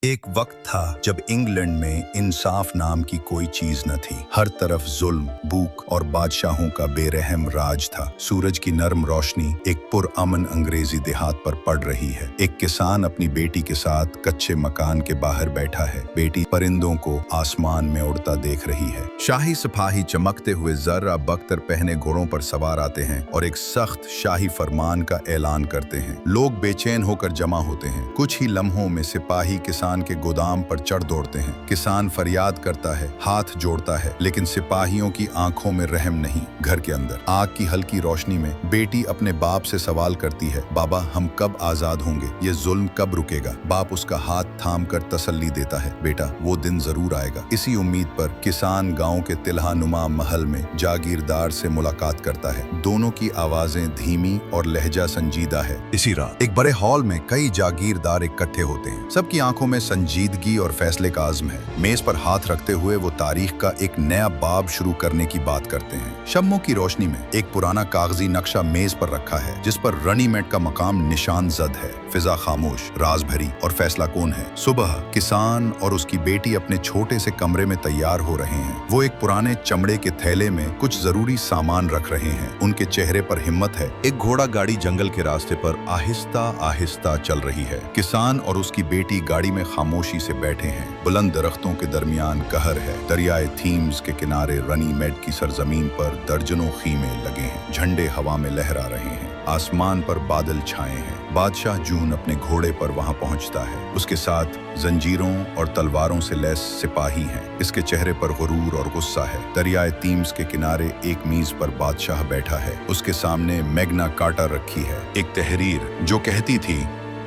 एक वक्त था जब इंग्लैंड में इंसाफ नाम की कोई चीज न थी। हर तरफ जुल्म, भूख और बादशाहों का बेरहम राज था। सूरज की नर्म रोशनी एक पुरअमन अंग्रेजी देहात पर पड़ रही है। एक किसान अपनी बेटी के साथ कच्चे मकान के बाहर बैठा है। बेटी परिंदों को आसमान में उड़ता देख रही है। शाही सिपाही चमकते हुए जर्रा बख्तर पहने घोड़ों पर सवार आते हैं और एक सख्त शाही फरमान का ऐलान करते हैं। लोग बेचैन होकर जमा होते हैं। कुछ ही लम्हों में सिपाही किसान के गोदाम पर चढ़ दौड़ते हैं। किसान फरियाद करता है, हाथ जोड़ता है, लेकिन सिपाहियों की आंखों में रहम नहीं। घर के अंदर आग की हल्की रोशनी में बेटी अपने बाप से सवाल करती है, बाबा हम कब आजाद होंगे? ये जुल्म कब रुकेगा? बाप उसका हाथ थाम कर तसल्ली देता है, बेटा वो दिन जरूर आएगा। इसी उम्मीद पर किसान गांव के तिल्हा नुमा महल में जागीरदार से मुलाकात करता है। दोनों की आवाजें धीमी और लहजा संजीदा है। इसी रात एक बड़े हॉल में कई जागीरदार इकट्ठे होते हैं। सबकी आंखों में संजीदगी और फैसले का आज़म है। मेज पर हाथ रखते हुए वो तारीख का एक नया बाब शुरू करने की बात करते हैं। शम्मों की रोशनी में एक पुराना कागजी नक्शा मेज पर रखा है, जिस पर रनीमेट का मकाम निशान जद है। फिजा खामोश, राज भरी और फैसला कौन है। सुबह किसान और उसकी बेटी अपने छोटे से कमरे में तैयार हो रहे हैं। वो एक पुराने चमड़े के थैले में कुछ जरूरी सामान रख रहे हैं। उनके चेहरे पर हिम्मत है। एक घोड़ा गाड़ी जंगल के रास्ते पर आहिस्ता आहिस्ता चल रही है। किसान और उसकी बेटी गाड़ी में खामोशी से बैठे हैं। बुलंद दरख्तों के दरमियान कहर है। दरियाए थीम्स के किनारे रनीमेट की सरजमीन पर दर्जनों खीमे लगे हैं। झंडे हवा में लहरा रहे हैं। आसमान पर बादल छाए हैं। बादशाह जून अपने घोड़े पर वहां पहुंचता है। उसके साथ जंजीरों और तलवारों से लैस सिपाही हैं। इसके चेहरे पर गुरूर और गुस्सा है। दरियाए थीम्स के किनारे एक मेज पर बादशाह बैठा है। उसके सामने मैग्ना कार्टा रखी है, एक तहरीर जो कहती थी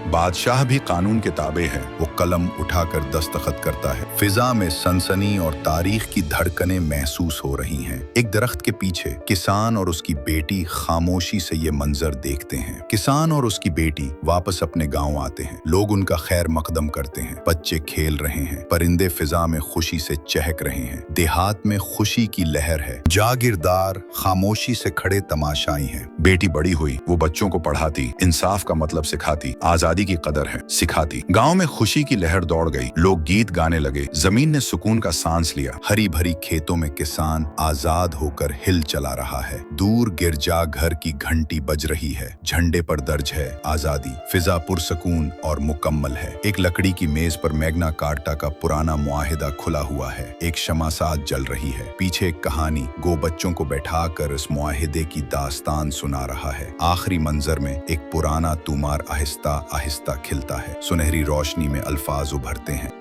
बादशाह भी कानून के ताबे है। वो कलम उठाकर दस्तखत करता है। फिजा में सनसनी और तारीख की धड़कनें महसूस हो रही हैं। एक दरख्त के पीछे किसान और उसकी बेटी खामोशी से ये मंजर देखते हैं। किसान और उसकी बेटी वापस अपने गांव आते हैं। लोग उनका खैर मकदम करते हैं। बच्चे खेल रहे हैं। परिंदे फिजा में खुशी से चहक रहे हैं। देहात में खुशी की लहर है। जागीरदार खामोशी से खड़े तमाशाई हैं। बेटी बड़ी हुई, वो बच्चों को पढ़ाती, इंसाफ का मतलब सिखाती, आजादी की कदर है सिखाती। गांव में खुशी की लहर दौड़ गई। लोग गीत गाने लगे। जमीन ने सुकून का सांस लिया। हरी भरी खेतों में किसान आजाद होकर हिल चला रहा है। दूर गिरजा घर की घंटी बज रही है। झंडे पर दर्ज है आजादी। फिजा पुरसकून और मुकम्मल है। एक लकड़ी की मेज पर मैग्ना कार्टा का पुराना मुआहिदा खुला हुआ है। एक शमासात जल रही है। पीछे एक कहानी गो बच्चों को बैठाकर इस मुआहिदे की दास्तान सुना रहा है। आखिरी मंजर में एक पुराना तुमार आहिस्ता आहिस्ता खिलता है। सुनहरी रोशनी में अल्फाज उभरते हैं।